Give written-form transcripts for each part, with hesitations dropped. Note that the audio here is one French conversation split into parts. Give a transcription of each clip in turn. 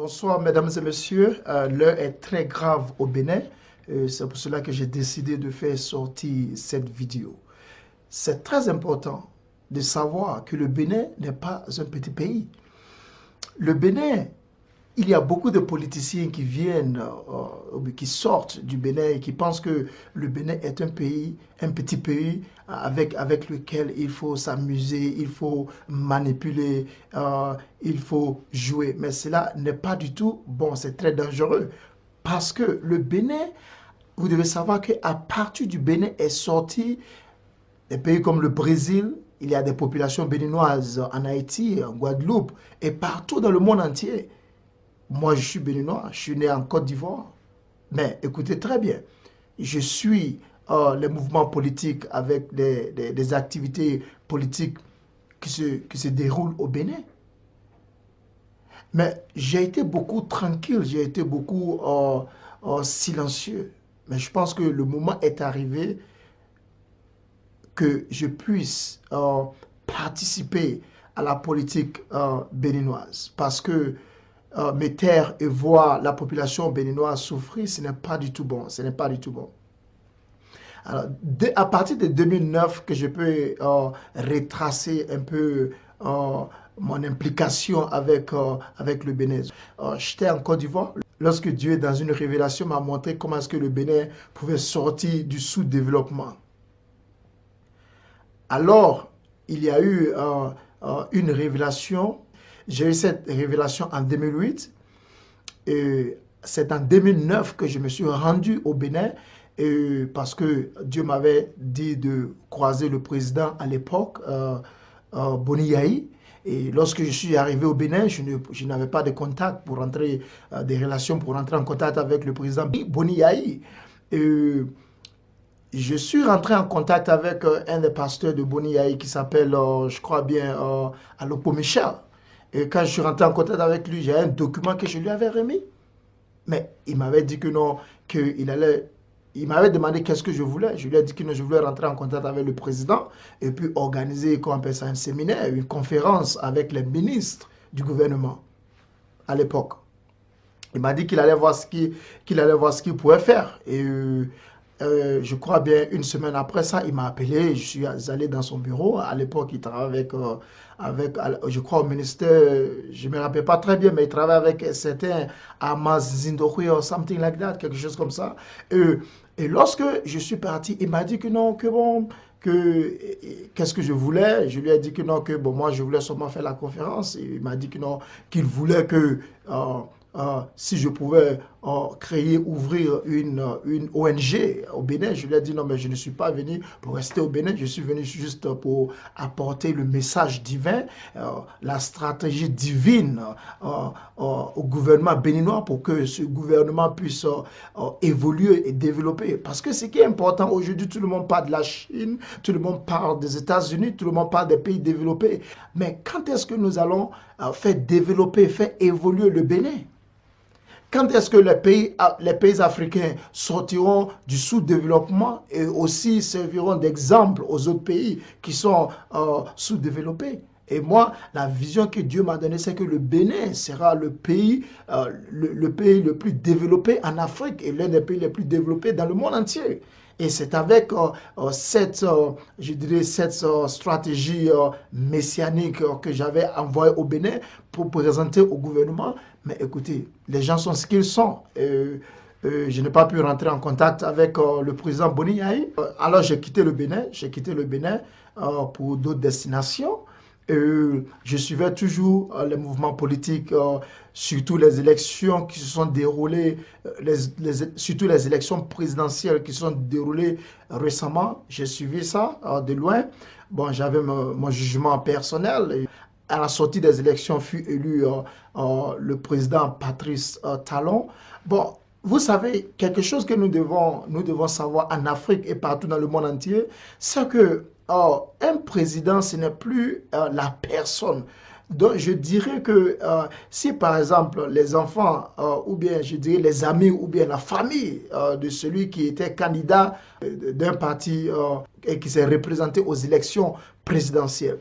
Bonsoir mesdames et messieurs, l'heure est très grave au Bénin, c'est pour cela que j'ai décidé de faire sortir cette vidéo. C'est très important de savoir que le Bénin n'est pas un petit pays. Le Bénin, il y a beaucoup de politiciens qui viennent, qui sortent du Bénin et qui pensent que le Bénin est un pays, un petit pays avec lequel il faut s'amuser, il faut manipuler, il faut jouer. Mais cela n'est pas du tout bon, c'est très dangereux. Parce que le Bénin, vous devez savoir qu'à partir du Bénin est sorti des pays comme le Brésil. Il y a des populations béninoises en Haïti, en Guadeloupe et partout dans le monde entier. Moi, je suis béninois, je suis né en Côte d'Ivoire. Mais écoutez très bien, je suis les mouvements politiques avec des activités politiques qui se déroulent au Bénin. Mais j'ai été beaucoup tranquille, j'ai été beaucoup silencieux. Mais je pense que le moment est arrivé que je puisse participer à la politique béninoise. Parce que me taire et voir la population béninoise souffrir, ce n'est pas du tout bon. Ce n'est pas du tout bon. Alors, à partir de 2009, que je peux retracer un peu mon implication avec le Bénin. J'étais en Côte d'Ivoire. Lorsque Dieu, dans une révélation, m'a montré comment est-ce que le Bénin pouvait sortir du sous-développement. Alors, il y a eu une révélation. J'ai eu cette révélation en 2008 et c'est en 2009 que je me suis rendu au Bénin parce que Dieu m'avait dit de croiser le président à l'époque, Boni Yayi. Et lorsque je suis arrivé au Bénin, je n'avais pas de contact pour rentrer, des relations pour rentrer en contact avec le président Boni Yayi. Je suis rentré en contact avec un des pasteurs de Boni Yayi qui s'appelle, je crois bien, Alopo Michel. Et quand je suis rentré en contact avec lui, j'ai un document que je lui avais remis. Mais il m'avait dit que non, qu'il allait... Il m'avait demandé qu'est-ce que je voulais. Je lui ai dit que non, je voulais rentrer en contact avec le président et puis organiser, comment on appelle ça, un séminaire, une conférence avec les ministres du gouvernement à l'époque. Il m'a dit qu'il allait voir ce qu'il pouvait faire. Et je crois bien une semaine après ça, il m'a appelé, je suis allé dans son bureau. À l'époque, il travaillait je crois, au ministère, je ne me rappelle pas très bien, mais il travaillait avec certains Amaz Zindohui ou something like that, quelque chose comme ça. Et lorsque je suis parti, il m'a dit que non, que bon, qu'est-ce que je voulais. Je lui ai dit que non, que bon, moi, je voulais seulement faire la conférence. Il m'a dit que non, qu'il voulait que... si je pouvais créer, ouvrir une ONG au Bénin, je lui ai dit non, mais je ne suis pas venu pour rester au Bénin, je suis venu juste pour apporter le message divin, la stratégie divine au gouvernement béninois pour que ce gouvernement puisse évoluer et développer. Parce que ce qui est important aujourd'hui, tout le monde parle de la Chine, tout le monde parle des États-Unis, tout le monde parle des pays développés. Mais quand est-ce que nous allons faire développer, faire évoluer le Bénin? Quand est-ce que les pays africains sortiront du sous-développement et aussi serviront d'exemple aux autres pays qui sont sous-développés? Et moi, la vision que Dieu m'a donnée, c'est que le Bénin sera le pays le plus développé en Afrique et l'un des pays les plus développés dans le monde entier. Et c'est avec cette stratégie messianique que j'avais envoyée au Bénin pour présenter au gouvernement. Mais écoutez, les gens sont ce qu'ils sont. Je n'ai pas pu rentrer en contact avec le président Boni Yayi. Alors j'ai quitté le Bénin pour d'autres destinations. Je suivais toujours les mouvements politiques, surtout les élections qui se sont déroulées, surtout les élections présidentielles qui se sont déroulées récemment. J'ai suivi ça de loin. Bon, j'avais mon jugement personnel. Et à la sortie des élections, fut élu le président Patrice Talon. Bon, vous savez, quelque chose que nous devons savoir en Afrique et partout dans le monde entier, c'est que un président, ce n'est plus la personne. Donc, je dirais que si, par exemple, les enfants, ou bien, je dirais, les amis, ou bien la famille de celui qui était candidat d'un parti et qui s'est représenté aux élections présidentielles,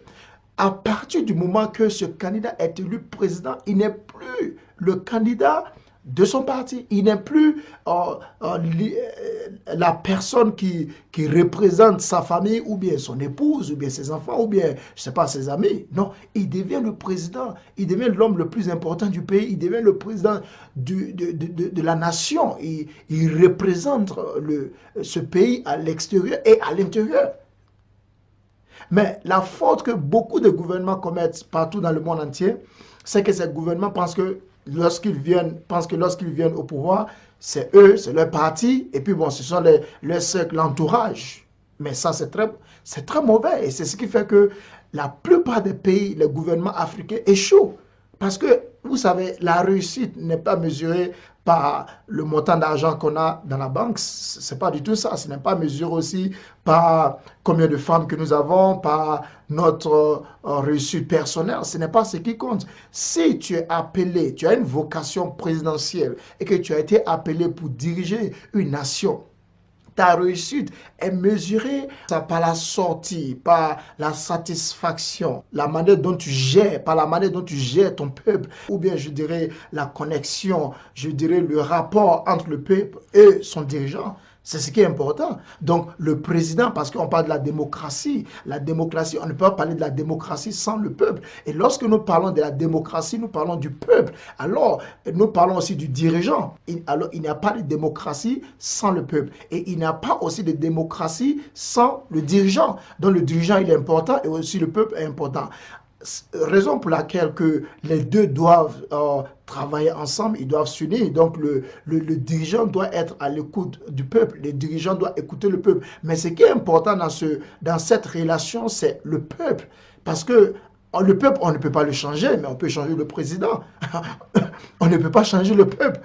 à partir du moment que ce candidat est élu président, il n'est plus le candidat de son parti. Il n'est plus la personne qui représente sa famille ou bien son épouse ou bien ses enfants ou bien, je ne sais pas, ses amis. Non, il devient le président. Il devient l'homme le plus important du pays. Il devient le président de la nation. Il représente ce pays à l'extérieur et à l'intérieur. Mais la faute que beaucoup de gouvernements commettent partout dans le monde entier, c'est que ces gouvernements pensent que lorsqu'ils viennent au pouvoir, c'est eux, c'est leur parti, et puis bon, ce sont leurs cercles, l'entourage. Mais ça, c'est très mauvais. Et c'est ce qui fait que la plupart des pays, les gouvernements africains échouent. Parce que, vous savez, la réussite n'est pas mesurée par le montant d'argent qu'on a dans la banque. Ce n'est pas du tout ça. Ce n'est pas mesuré aussi par combien de femmes que nous avons, par notre réussite personnelle. Ce n'est pas ce qui compte. Si tu es appelé, tu as une vocation présidentielle et que tu as été appelé pour diriger une nation, ta réussite est mesurée par la sortie, par la satisfaction, la manière dont tu gères, par la manière dont tu gères ton peuple, ou bien je dirais la connexion, je dirais le rapport entre le peuple et son dirigeant. C'est ce qui est important. Donc, le président, parce qu'on parle de la démocratie, on ne peut pas parler de la démocratie sans le peuple. Et lorsque nous parlons de la démocratie, nous parlons du peuple. Alors, nous parlons aussi du dirigeant. Alors, il n'y a pas de démocratie sans le peuple. Et il n'y a pas aussi de démocratie sans le dirigeant. Donc, le dirigeant, il est important et aussi le peuple est important. Raison pour laquelle que les deux doivent travailler ensemble, ils doivent s'unir. Donc le dirigeant doit être à l'écoute du peuple, le dirigeant doit écouter le peuple. Mais ce qui est important dans cette relation, c'est le peuple. Parce que le peuple, on ne peut pas le changer, mais on peut changer le président. On ne peut pas changer le peuple.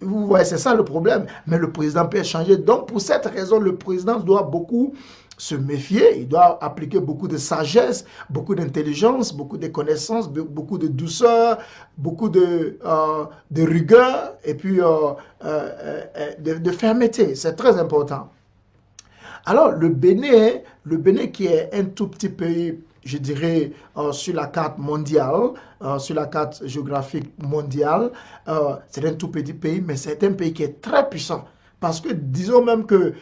Vous voyez, c'est ça le problème. Mais le président peut changer. Donc pour cette raison, le président doit beaucoup se méfier, il doit appliquer beaucoup de sagesse, beaucoup d'intelligence, beaucoup de connaissances, beaucoup de douceur, beaucoup de rigueur et puis de fermeté. C'est très important. Alors, le Bénin qui est un tout petit pays, je dirais, sur la carte mondiale, sur la carte géographique mondiale, c'est un tout petit pays, mais c'est un pays qui est très puissant. Parce que disons même que,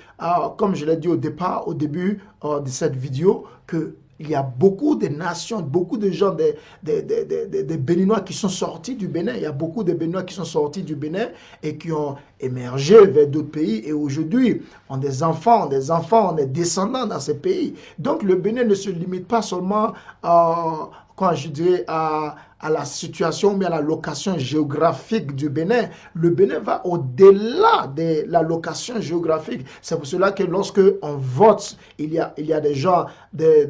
comme je l'ai dit au début de cette vidéo, qu'il y a beaucoup de nations, beaucoup de gens, des Béninois qui sont sortis du Bénin. Il y a beaucoup de Béninois qui sont sortis du Bénin et qui ont émergé vers d'autres pays et aujourd'hui ont des enfants, ont des descendants dans ces pays. Donc le Bénin ne se limite pas seulement, quand je dirais, à la situation, mais à la location géographique du Bénin. Le Bénin va au-delà de la location géographique. C'est pour cela que lorsque on vote, il y a des gens, des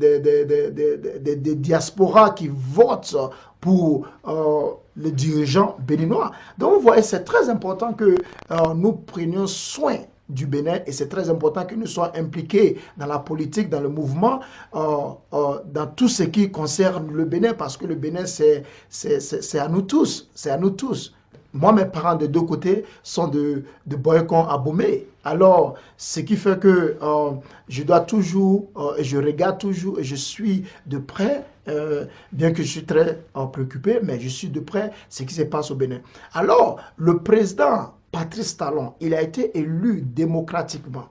diasporas qui votent pour le dirigeant béninois. Donc vous voyez, c'est très important que nous prenions soin du Bénin et c'est très important que nous soyons impliqués dans la politique, dans le mouvement, dans tout ce qui concerne le Bénin parce que le Bénin c'est à nous tous, c'est à nous tous. Moi, mes parents des deux côtés sont de Boycon à Bomé. Alors, ce qui fait que je dois toujours, je regarde toujours et je suis de près, bien que je suis très préoccupé, mais je suis de près ce qui se passe au Bénin. Alors, le président Patrice Talon, il a été élu démocratiquement.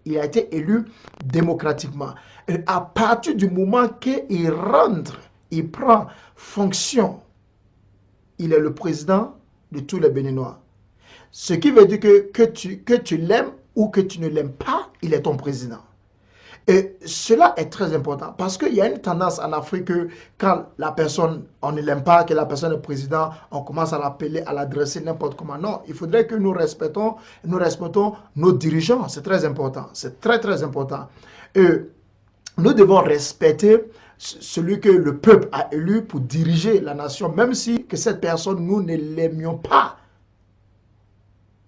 Il a été élu démocratiquement. Et à partir du moment qu'il rentre, il prend fonction, il est le président de tous les Béninois. Ce qui veut dire que tu l'aimes ou que tu ne l'aimes pas, il est ton président. Et cela est très important parce qu'il y a une tendance en Afrique que quand la personne, on ne l'aime pas, que la personne est président, on commence à l'appeler, à l'adresser n'importe comment. Non, il faudrait que nous respectons nos dirigeants. C'est très important. C'est très, très important. Et nous devons respecter celui que le peuple a élu pour diriger la nation, même si que cette personne, nous ne l'aimions pas.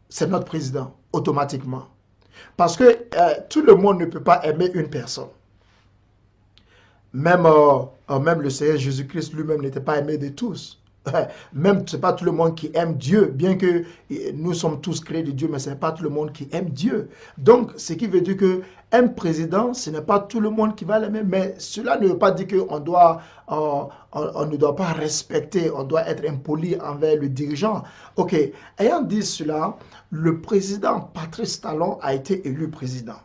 C'est notre président, automatiquement. Parce que tout le monde ne peut pas aimer une personne. Même le Seigneur Jésus-Christ lui-même n'était pas aimé de tous. Même, ce n'est pas tout le monde qui aime Dieu, bien que nous sommes tous créés de Dieu, mais ce n'est pas tout le monde qui aime Dieu. Donc, ce qui veut dire que un président, ce n'est pas tout le monde qui va l'aimer, mais cela ne veut pas dire qu'on doit, on ne doit pas respecter, on doit être impoli envers le dirigeant. Ok, ayant dit cela, le président Patrice Talon a été élu président.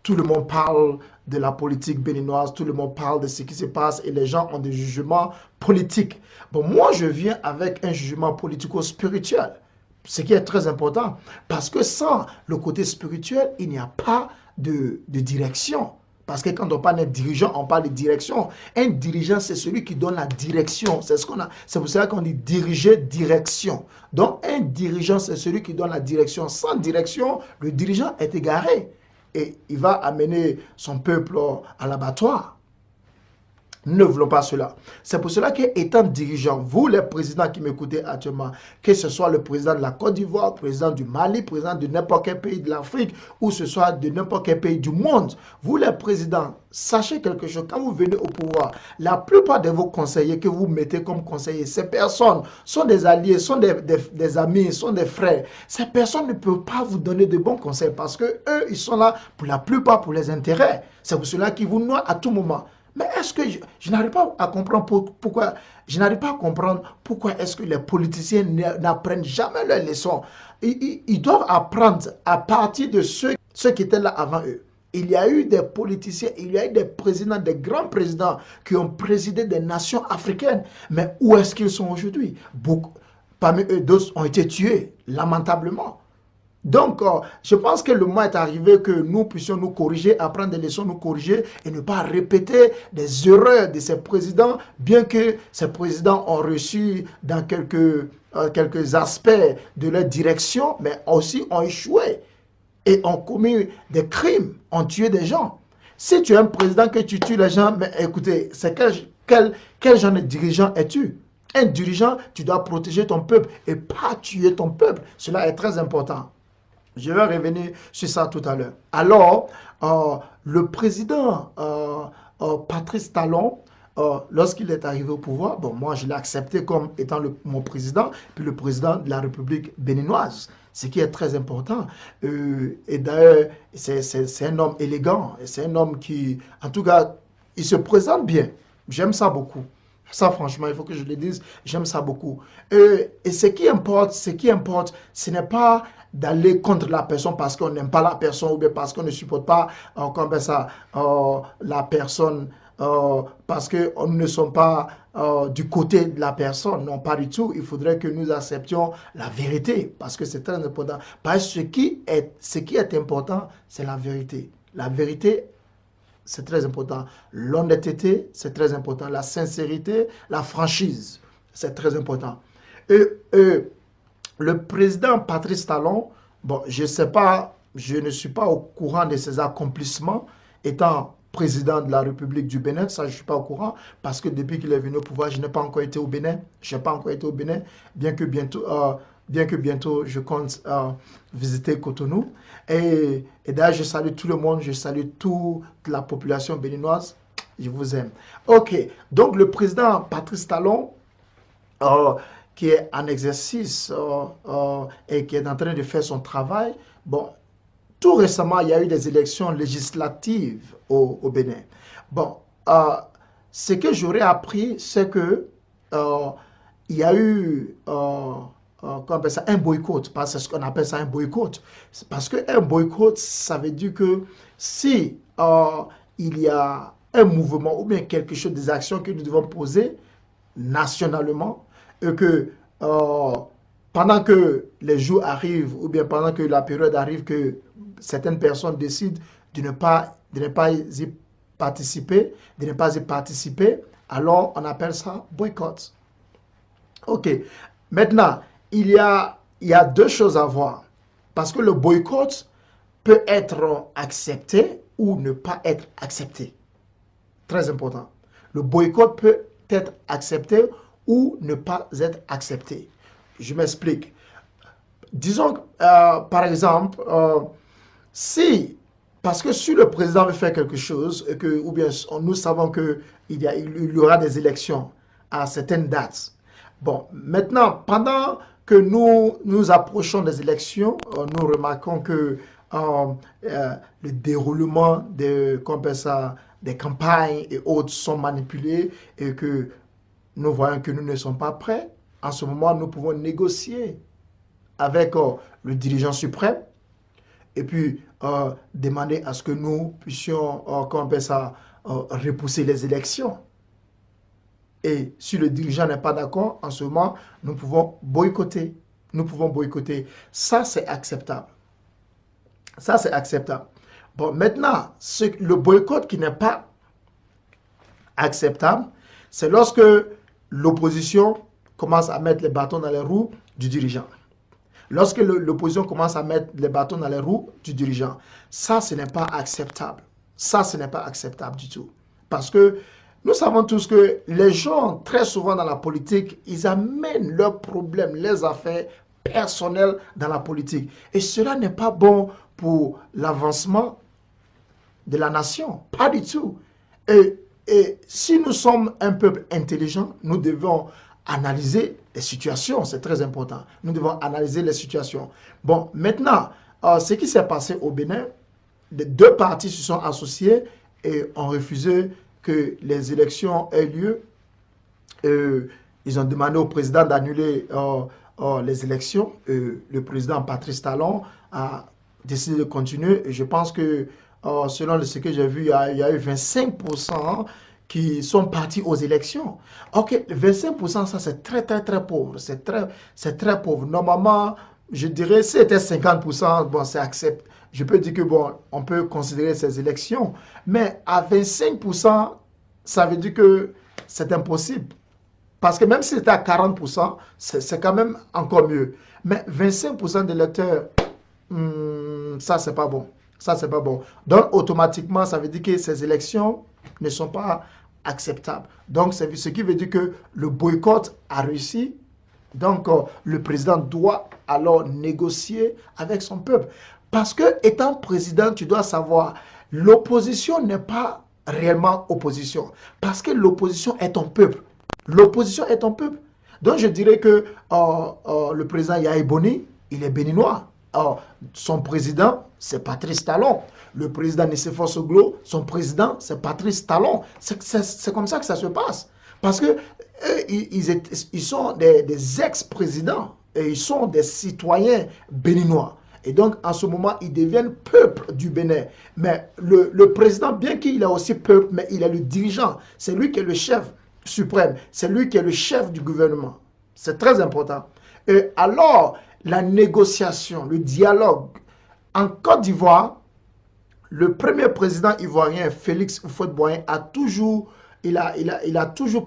Tout le monde parle de la politique béninoise, tout le monde parle de ce qui se passe et les gens ont des jugements politiques. Bon, moi, je viens avec un jugement politico-spirituel, ce qui est très important, parce que sans le côté spirituel, il n'y a pas de direction. Parce que quand on parle d'un dirigeant, on parle de direction. Un dirigeant, c'est celui qui donne la direction. C'est pour cela qu'on dit diriger, direction. Donc, un dirigeant, c'est celui qui donne la direction. Sans direction, le dirigeant est égaré. Et il va amener son peuple à l'abattoir. Nous ne voulons pas cela. C'est pour cela qu'étant dirigeant, vous les présidents qui m'écoutez actuellement, que ce soit le président de la Côte d'Ivoire, le président du Mali, le président de n'importe quel pays de l'Afrique, ou ce soit de n'importe quel pays du monde, vous les présidents, sachez quelque chose, quand vous venez au pouvoir, la plupart de vos conseillers que vous mettez comme conseillers, ces personnes sont des alliés, sont des amis, sont des frères. Ces personnes ne peuvent pas vous donner de bons conseils parce que eux, ils sont là pour la plupart pour les intérêts. C'est pour cela qu'ils vous noient à tout moment. Mais est-ce que je n'arrive pas à comprendre pourquoi est-ce que les politiciens n'apprennent jamais leurs leçons? Ils doivent apprendre à partir de ceux qui étaient là avant eux. Il y a eu des politiciens, il y a eu des présidents, des grands présidents qui ont présidé des nations africaines. Mais où est-ce qu'ils sont aujourd'hui? Parmi eux, d'autres ont été tués, lamentablement. Donc, je pense que le moment est arrivé que nous puissions nous corriger, apprendre des leçons, nous corriger et ne pas répéter des erreurs de ces présidents, bien que ces présidents ont reçu dans quelques aspects de leur direction, mais aussi ont échoué et ont commis des crimes, ont tué des gens. Si tu es un président que tu tues les gens, mais écoutez, c'est quel genre de dirigeant es-tu? Un dirigeant, tu dois protéger ton peuple et pas tuer ton peuple. Cela est très important. Je vais revenir sur ça tout à l'heure. Alors, le président Patrice Talon, lorsqu'il est arrivé au pouvoir, bon, moi je l'ai accepté comme étant mon président, puis le président de la République béninoise, ce qui est très important. Et d'ailleurs, c'est un homme élégant, c'est un homme qui, en tout cas, il se présente bien. J'aime ça beaucoup. Ça, franchement, il faut que je le dise, j'aime ça beaucoup. Et ce qui importe, ce n'est pas d'aller contre la personne parce qu'on n'aime pas la personne ou bien parce qu'on ne supporte pas la personne, parce qu'on ne sommes pas du côté de la personne. Non, pas du tout. Il faudrait que nous acceptions la vérité parce que c'est très important. Parce que ce qui est important, c'est la vérité. La vérité, c'est très important. L'honnêteté, c'est très important. La sincérité, la franchise, c'est très important. Le président Patrice Talon, bon, je sais pas, je ne suis pas au courant de ses accomplissements étant président de la République du Bénin, ça je ne suis pas au courant, parce que depuis qu'il est venu au pouvoir, je n'ai pas encore été au Bénin, bien que bientôt je compte visiter Cotonou. Et d'ailleurs, je salue tout le monde, je salue toute la population béninoise, je vous aime. Ok, donc le président Patrice Talon, qui est en exercice et qui est en train de faire son travail. Bon, tout récemment, il y a eu des élections législatives au Bénin. Bon, ce que j'aurais appris, c'est que il y a eu comment on appelle ça, un boycott. C'est ce qu'on appelle ça un boycott. Parce qu'un boycott, ça veut dire que si il y a un mouvement ou bien quelque chose, des actions que nous devons poser nationalement, et que pendant que les jours arrivent ou bien pendant que la période arrive que certaines personnes décident de ne pas y participer, alors on appelle ça boycott. Ok. Maintenant, il y a deux choses à voir. Parce que le boycott peut être accepté ou ne pas être accepté. Très important. Le boycott peut être accepté ou ne pas être accepté. Je m'explique. Disons, par exemple, parce que si le président veut faire quelque chose, ou bien nous savons qu'il y aura des élections à certaines dates, Bon, maintenant, pendant que nous nous approchons des élections, nous remarquons que euh, le déroulement qu'on appelle ça, des campagnes et autres sont manipulés et que nous voyons que nous ne sommes pas prêts. En ce moment, nous pouvons négocier avec le dirigeant suprême et puis demander à ce que nous puissions, qu'on appelle ça, repousser les élections. Et si le dirigeant n'est pas d'accord, en ce moment, nous pouvons boycotter. Nous pouvons boycotter. Ça, c'est acceptable. Ça, c'est acceptable. Bon, maintenant, le boycott qui n'est pas acceptable, c'est lorsque l'opposition commence à mettre les bâtons dans les roues du dirigeant. Lorsque l'opposition commence à mettre les bâtons dans les roues du dirigeant, ça, ce n'est pas acceptable. Ça, ce n'est pas acceptable du tout. Parce que nous savons tous que les gens, très souvent dans la politique, ils amènent leurs problèmes, les affaires personnelles dans la politique. Et cela n'est pas bon pour l'avancement de la nation. Pas du tout. Et si nous sommes un peuple intelligent, nous devons analyser les situations. C'est très important. Nous devons analyser les situations. Bon, maintenant, ce qui s'est passé au Bénin, les deux partis se sont associés et ont refusé que les élections aient lieu. Ils ont demandé au président d'annuler les élections. Le président Patrice Talon a décidé de continuer. Et je pense que, selon ce que j'ai vu, il y a eu 25% qui sont partis aux élections. Ok, 25%, ça c'est très, très, très pauvre. C'est très pauvre. Normalement, je dirais, si c'était 50%, bon, c'est acceptable. Je peux dire que, bon, on peut considérer ces élections. Mais à 25%, ça veut dire que c'est impossible. Parce que même si c'était à 40%, c'est quand même encore mieux. Mais 25% d'électeurs, ça, c'est pas bon. Ça, c'est pas bon. Donc, automatiquement, ça veut dire que ces élections ne sont pas acceptables. Donc, c'est ce qui veut dire que le boycott a réussi. Donc, le président doit alors négocier avec son peuple. Parce que, étant président, tu dois savoir, l'opposition n'est pas réellement opposition. Parce que l'opposition est ton peuple. L'opposition est ton peuple. Donc, je dirais que le président Yahi Boni, il est béninois. Son président, c'est Patrice Talon. Le président Nicéphore Soglo, son président, c'est Patrice Talon. C'est comme ça que ça se passe. Parce que ils sont des ex-présidents et ils sont des citoyens béninois. Et donc, en ce moment, ils deviennent peuple du Bénin. Mais le président, bien qu'il ait aussi peuple, mais il est le dirigeant. C'est lui qui est le chef suprême. C'est lui qui est le chef du gouvernement. C'est très important. Et alors, la négociation, le dialogue. En Côte d'Ivoire, le premier président ivoirien, Félix Houphouët-Boigny, a toujours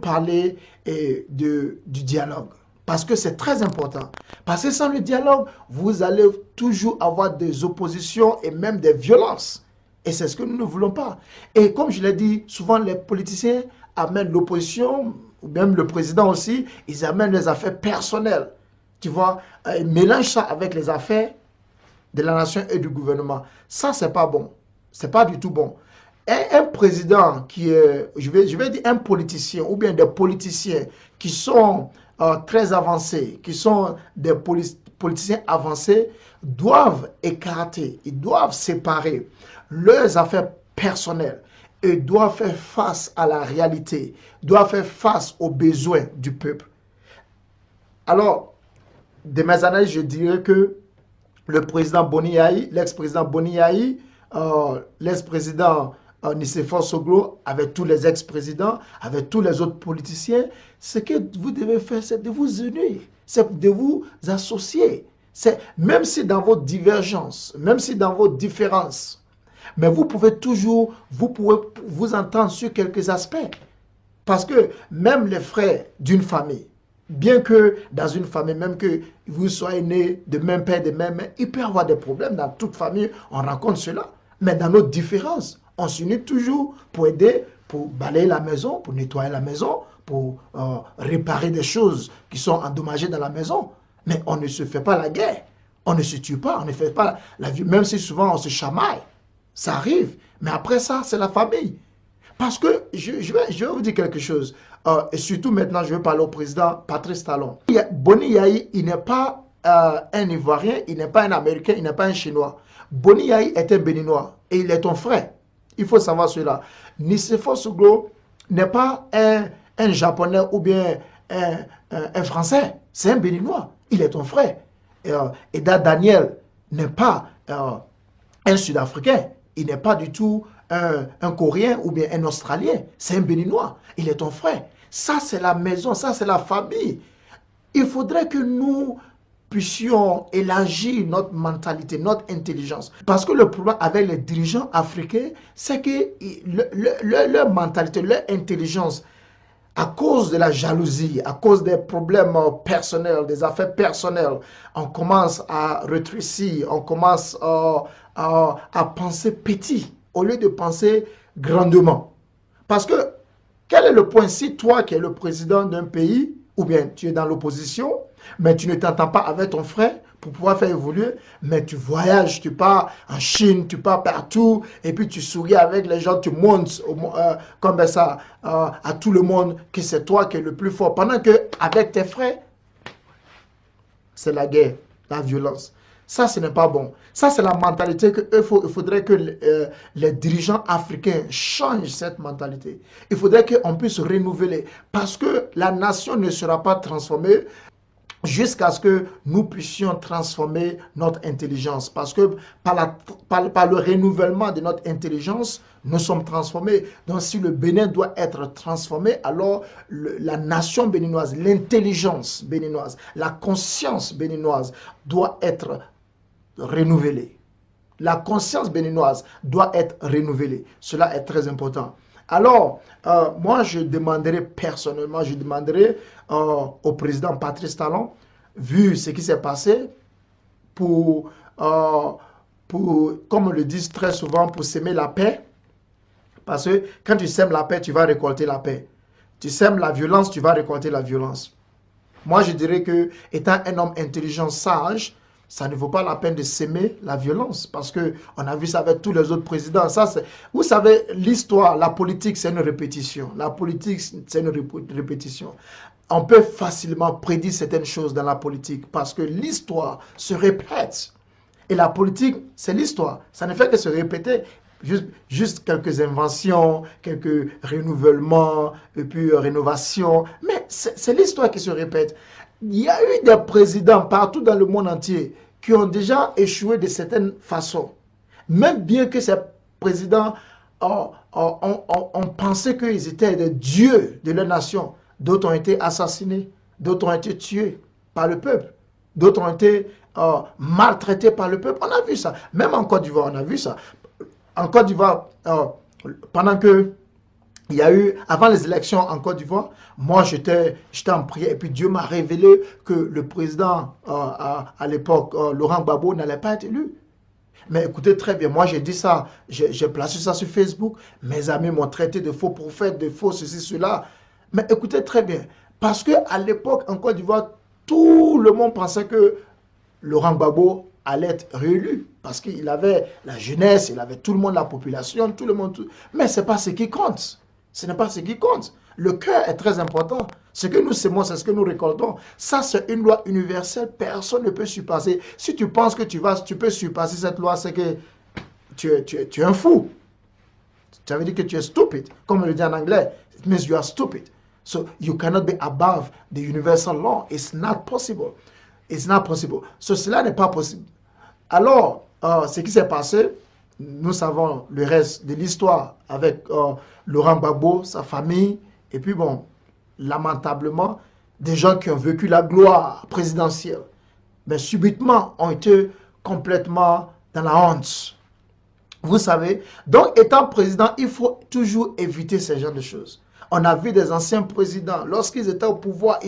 parlé du dialogue. Parce que c'est très important. Parce que sans le dialogue, vous allez toujours avoir des oppositions et même des violences. Et c'est ce que nous ne voulons pas. Et comme je l'ai dit, souvent les politiciens amènent l'opposition, ou même le président aussi, ils amènent les affaires personnelles. Tu vois, ils mélangent ça avec les affaires de la nation et du gouvernement. Ça, c'est pas bon. C'est pas du tout bon. Et un président qui est, je vais dire un politicien, ou bien des politiciens qui sont très avancés, qui sont des politiciens avancés, doivent écarter, ils doivent séparer leurs affaires personnelles et doivent faire face à la réalité, doivent faire face aux besoins du peuple. Alors, de mes analyses, je dirais que le président Boni Yahi, l'ex-président Boni Yahi, l'ex-président Nicéphore Soglo, avec tous les ex-présidents, avec tous les autres politiciens, ce que vous devez faire, c'est de vous unir, c'est de vous associer. Même si dans vos divergences, même si dans vos différences, mais vous pouvez toujours, vous pouvez vous entendre sur quelques aspects. Parce que même les frères d'une famille, bien que dans une famille, même que vous soyez nés de même père, de même mère, il peut y avoir des problèmes. Dans toute famille, on rencontre cela. Mais dans nos différences, on s'unit toujours pour aider, pour balayer la maison, pour nettoyer la maison, pour réparer des choses qui sont endommagées dans la maison. Mais on ne se fait pas la guerre. On ne se tue pas, on ne fait pas la vie. Même si souvent on se chamaille, ça arrive. Mais après ça, c'est la famille. Parce que je vais vous dire quelque chose. Et surtout maintenant, je vais parler au président Patrice Talon. Boni Yahi, il n'est pas un Ivoirien, il n'est pas un Américain, il n'est pas un Chinois. Boni Yahi est un Béninois et il est ton frère. Il faut savoir cela. Nicéphore Souglo n'est pas un Japonais ou bien un Français. C'est un Béninois. Il est ton frère. Et Daniel n'est pas un Sud-Africain. Il n'est pas du tout un Coréen ou bien un Australien. C'est un Béninois. Il est ton frère. Ça, c'est la maison. Ça, c'est la famille. Il faudrait que nous puissions élargir notre mentalité, notre intelligence. Parce que le problème avec les dirigeants africains, c'est que leur mentalité, leur intelligence, à cause de la jalousie, à cause des problèmes personnels, des affaires personnelles, on commence à rétrécir, on commence à penser petit au lieu de penser grandement. Parce que, quel est le point? Si toi qui es le président d'un pays, ou bien tu es dans l'opposition, mais tu ne t'entends pas avec ton frère pour pouvoir faire évoluer, mais tu voyages, tu pars en Chine, tu pars partout, et puis tu souris avec les gens, tu montres comme ça à tout le monde que c'est toi qui es le plus fort, pendant que avec tes frères, c'est la guerre, la violence. Ça, ce n'est pas bon. Ça, c'est la mentalité qu'il faudrait que les dirigeants africains changent cette mentalité. Il faudrait qu'on puisse renouveler. Parce que la nation ne sera pas transformée jusqu'à ce que nous puissions transformer notre intelligence. Parce que par le renouvellement de notre intelligence, nous sommes transformés. Donc si le Bénin doit être transformé, alors la nation béninoise, l'intelligence béninoise, la conscience béninoise doit être renouvelée. La conscience béninoise doit être renouvelée. Cela est très important. Alors, moi, je demanderai personnellement, je demanderai au président Patrice Talon, vu ce qui s'est passé, pour, comme on le dit très souvent, pour s'aimer la paix. Parce que quand tu sèmes la paix, tu vas récolter la paix. Tu sèmes la violence, tu vas récolter la violence. Moi, je dirais que, étant un homme intelligent, sage, ça ne vaut pas la peine de s'aimer la violence, parce qu'on a vu ça avec tous les autres présidents. Ça, vous savez, l'histoire, la politique, c'est une répétition. La politique, c'est une répétition. On peut facilement prédire certaines choses dans la politique, parce que l'histoire se répète. Et la politique, c'est l'histoire. Ça ne fait que se répéter. Juste quelques inventions, quelques renouvellements, et puis rénovations. Mais c'est l'histoire qui se répète. Il y a eu des présidents partout dans le monde entier qui ont déjà échoué de certaines façons. Même bien que ces présidents ont pensé qu'ils étaient des dieux de leur nation. D'autres ont été assassinés, d'autres ont été tués par le peuple, d'autres ont été maltraités par le peuple. On a vu ça. Même en Côte d'Ivoire, on a vu ça. En Côte d'Ivoire, pendant que il y a eu, avant les élections en Côte d'Ivoire, moi j'étais en prière et puis Dieu m'a révélé que le président à l'époque, Laurent Gbagbo, n'allait pas être élu. Mais écoutez très bien, moi j'ai dit ça, j'ai placé ça sur Facebook, mes amis m'ont traité de faux prophètes, de faux ceci, cela. Mais écoutez très bien, parce qu'à l'époque en Côte d'Ivoire, tout le monde pensait que Laurent Gbagbo allait être réélu. Parce qu'il avait la jeunesse, il avait tout le monde, la population, tout le monde. Mais ce n'est pas ce qui compte. Ce n'est pas ce qui compte. Le cœur est très important. Ce que nous sémons, c'est ce que nous récoltons. Ça, c'est une loi universelle. Personne ne peut surpasser. Si tu penses que tu peux surpasser cette loi, c'est que tu es un fou. Ça veut dire que tu es stupid. Comme on le dit en anglais, it means you are stupid. So you cannot be above the universal law. It's not possible. It's not possible. So cela n'est pas possible. Alors, ce qui s'est passé, nous savons le reste de l'histoire avec Laurent Gbagbo, sa famille, et puis bon, lamentablement, des gens qui ont vécu la gloire présidentielle, mais subitement ont été complètement dans la honte. Vous savez, donc étant président, il faut toujours éviter ce genre de choses. On a vu des anciens présidents, lorsqu'ils étaient au pouvoir,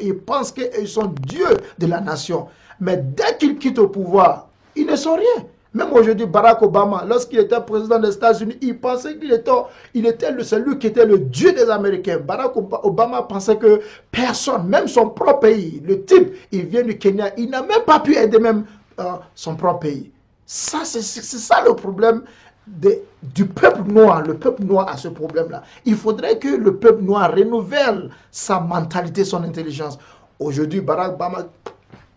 ils pensent qu'ils sont dieux de la nation. Mais dès qu'ils quittent au pouvoir, ils ne sont rien. Même aujourd'hui, Barack Obama, lorsqu'il était président des États-Unis, il pensait qu'il était celui qui était le dieu des Américains. Barack Obama pensait que personne, même son propre pays, le type, il vient du Kenya, il n'a même pas pu aider même son propre pays. Ça, c'est ça le problème du peuple noir. Le peuple noir a ce problème-là. Il faudrait que le peuple noir renouvelle sa mentalité, son intelligence. Aujourd'hui, Barack Obama,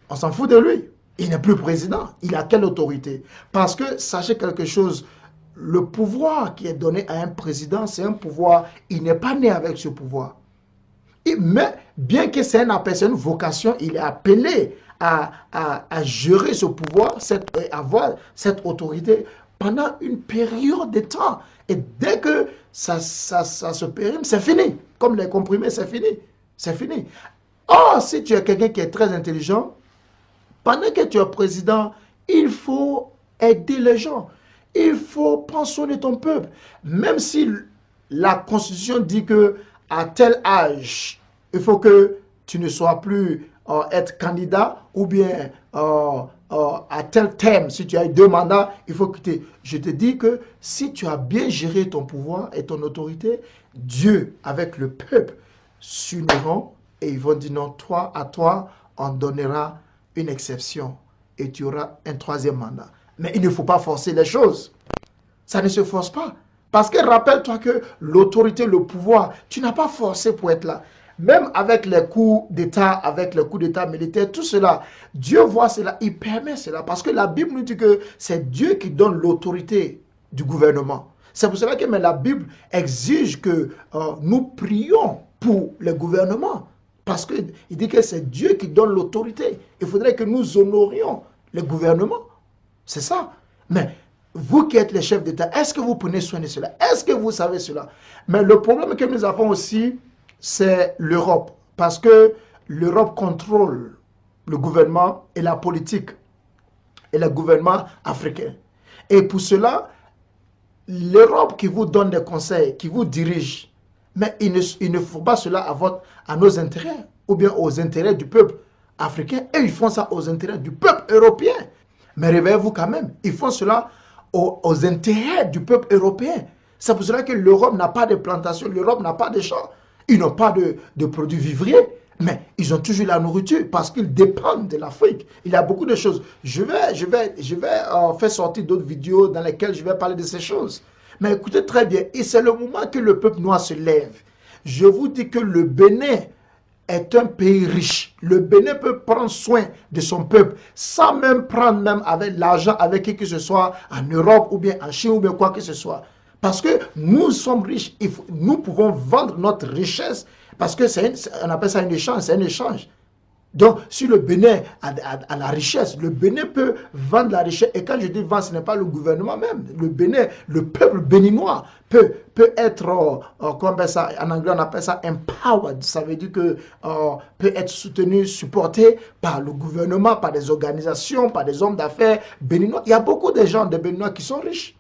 on s'en fout de lui. Il n'est plus président. Il a quelle autorité? Parce que, sachez quelque chose, le pouvoir qui est donné à un président, c'est un pouvoir, il n'est pas né avec ce pouvoir. Mais bien que c'est une vocation, il est appelé à gérer ce pouvoir, avoir cette autorité pendant une période de temps. Et dès que ça se périme, c'est fini. Comme les comprimés, c'est fini. C'est fini. Or, si tu es quelqu'un qui est très intelligent, pendant que tu es président, il faut aider les gens. Il faut pensionner ton peuple. Même si la Constitution dit que à tel âge, il faut que tu ne sois plus être candidat ou bien à tel thème, si tu as 2 mandats, il faut que je te dis que si tu as bien géré ton pouvoir et ton autorité, Dieu avec le peuple s'uniront et ils vont dire non, toi, à toi, on donnera une exception et tu auras un 3e mandat. Mais il ne faut pas forcer les choses. Ça ne se force pas. Parce que rappelle-toi que l'autorité, le pouvoir, tu n'as pas forcé pour être là. Même avec les coups d'État, militaires, tout cela, Dieu voit cela, il permet cela. Parce que la Bible nous dit que c'est Dieu qui donne l'autorité du gouvernement. C'est pour cela que la Bible exige que nous prions pour le gouvernement. Parce qu'il dit que c'est Dieu qui donne l'autorité. Il faudrait que nous honorions le gouvernement. C'est ça. Mais vous qui êtes les chefs d'État, est-ce que vous prenez soin de cela? Est-ce que vous savez cela? Mais le problème que nous avons aussi, c'est l'Europe. Parce que l'Europe contrôle le gouvernement et la politique et le gouvernement africain. Et pour cela, l'Europe qui vous donne des conseils, qui vous dirige, mais il ne faut pas cela à nos intérêts ou bien aux intérêts du peuple africain. Et ils font ça aux intérêts du peuple européen. Mais réveillez-vous quand même, ils font cela aux intérêts du peuple européen. C'est pour cela que l'Europe n'a pas de plantations, l'Europe n'a pas de champs. Ils n'ont pas de produits vivriers, mais ils ont toujours la nourriture parce qu'ils dépendent de l'Afrique. Il y a beaucoup de choses. Je vais faire sortir d'autres vidéos dans lesquelles je vais parler de ces choses. Mais écoutez très bien, et c'est le moment que le peuple noir se lève. Je vous dis que le Bénin est un pays riche. Le Bénin peut prendre soin de son peuple sans même prendre avec l'argent avec qui que ce soit en Europe ou bien en Chine ou bien quoi que ce soit. Parce que nous sommes riches, nous pouvons vendre notre richesse parce que on appelle ça un échange, c'est un échange. Donc, si le Bénin a la richesse, le Bénin peut vendre la richesse. Et quand je dis vendre, ce n'est pas le gouvernement même. Le Bénin, le peuple béninois peut être, en anglais on appelle ça empowered. Ça veut dire que peut être soutenu, supporté par le gouvernement, par des organisations, par des hommes d'affaires béninois. Il y a beaucoup de gens de Béninois qui sont riches.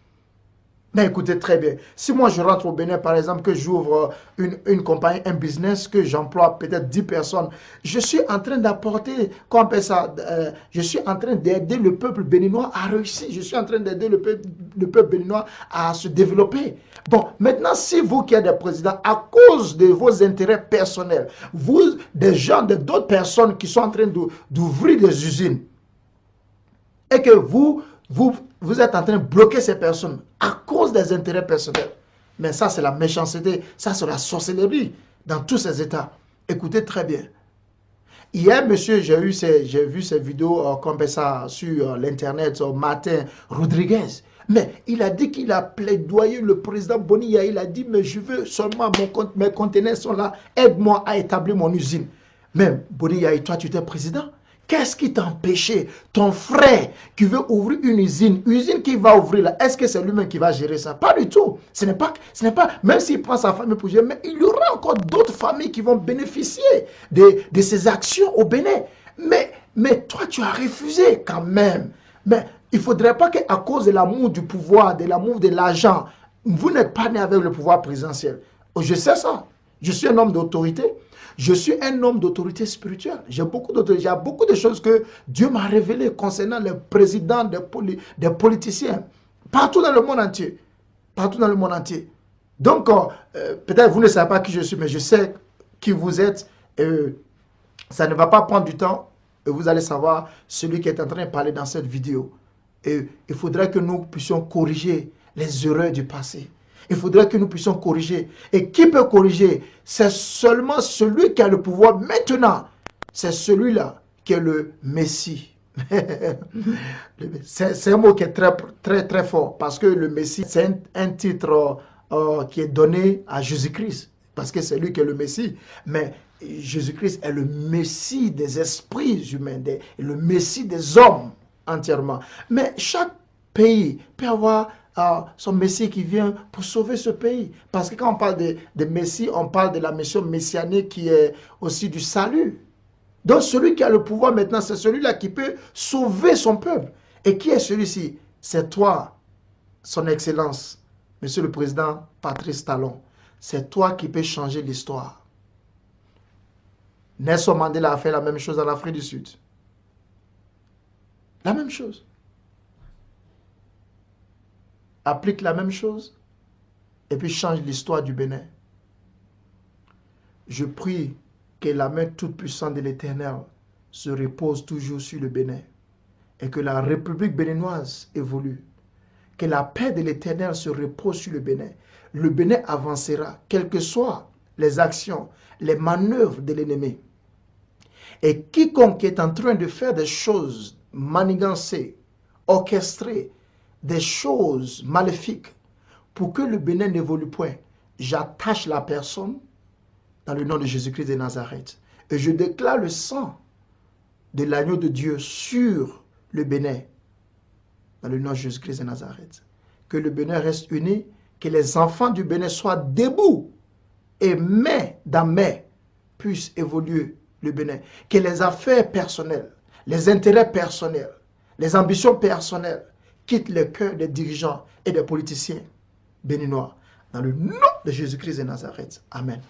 Mais écoutez très bien, si moi je rentre au Bénin, par exemple, que j'ouvre une compagnie, un business, que j'emploie peut-être 10 personnes, je suis en train d'apporter, qu'on appelle ça, je suis en train d'aider le peuple béninois à réussir, je suis en train d'aider le peuple béninois à se développer. Bon, maintenant, si vous qui êtes des présidents, à cause de vos intérêts personnels, vous, des gens, d'autres personnes qui sont en train d'ouvrir des usines, et que vous êtes en train de bloquer ces personnes à cause des intérêts personnels. Mais ça, c'est la méchanceté, ça, c'est la sorcellerie dans tous ces États. Écoutez très bien. Hier, monsieur, j'ai vu ces vidéos comme ça sur l'Internet, Martin Rodriguez. Mais il a dit qu'il a plaidoyé le président Boni. Il a dit, mais je veux seulement, mes conteneurs sont là, aide-moi à établir mon usine. Mais Boni, toi, tu étais président. Qu'est-ce qui t'a empêché? Ton frère qui veut ouvrir une usine qui va ouvrir là, est-ce que c'est lui-même qui va gérer ça? Pas du tout. Ce n'est pas, même s'il prend sa famille pour gérer, mais il y aura encore d'autres familles qui vont bénéficier de ces actions au Bénin. Mais toi, tu as refusé quand même. Mais il ne faudrait pas qu'à cause de l'amour du pouvoir, de l'amour de l'argent, vous n'êtes pas né avec le pouvoir présidentiel. Je sais ça. Je suis un homme d'autorité. Je suis un homme d'autorité spirituelle. J'ai beaucoup d'autorité. Il y a beaucoup de choses que Dieu m'a révélées concernant les présidents des politiciens. Partout dans le monde entier. Partout dans le monde entier. Donc, peut-être vous ne savez pas qui je suis, mais je sais qui vous êtes. Ça ne va pas prendre du temps. Et vous allez savoir celui qui est en train de parler dans cette vidéo. Et il faudrait que nous puissions corriger les erreurs du passé. Il faudrait que nous puissions corriger. Et qui peut corriger? C'est seulement celui qui a le pouvoir maintenant. C'est celui-là qui est le Messie. C'est un mot qui est très, très, très fort. Parce que le Messie, c'est un titre qui est donné à Jésus-Christ. Parce que c'est lui qui est le Messie. Mais Jésus-Christ est le Messie des esprits humains, le Messie des hommes entièrement. Mais chaque pays peut avoir son Messie qui vient pour sauver ce pays. Parce que quand on parle de Messie, on parle de la mission messianique qui est aussi du salut. Donc celui qui a le pouvoir maintenant, c'est celui-là qui peut sauver son peuple. Et qui est celui-ci? C'est toi, son Excellence, Monsieur le Président Patrice Talon. C'est toi qui peux changer l'histoire. Nelson Mandela a fait la même chose en Afrique du Sud. La même chose. Applique la même chose et puis change l'histoire du Bénin. Je prie que la main toute puissante de l'Éternel se repose toujours sur le Bénin et que la République béninoise évolue. Que la paix de l'Éternel se repose sur le Bénin. Le Bénin avancera, quelles que soient les actions, les manœuvres de l'ennemi. Et quiconque est en train de faire des choses manigancées, orchestrées, des choses maléfiques, pour que le Bénin n'évolue point, j'attache la personne dans le nom de Jésus-Christ de Nazareth. Et je déclare le sang de l'agneau de Dieu sur le Bénin, dans le nom de Jésus-Christ de Nazareth. Que le Bénin reste uni, que les enfants du Bénin soient debout et main dans main puissent évoluer le Bénin. Que les affaires personnelles, les intérêts personnels, les ambitions personnelles quittent le cœur des dirigeants et des politiciens béninois. Dans le nom de Jésus-Christ de Nazareth. Amen.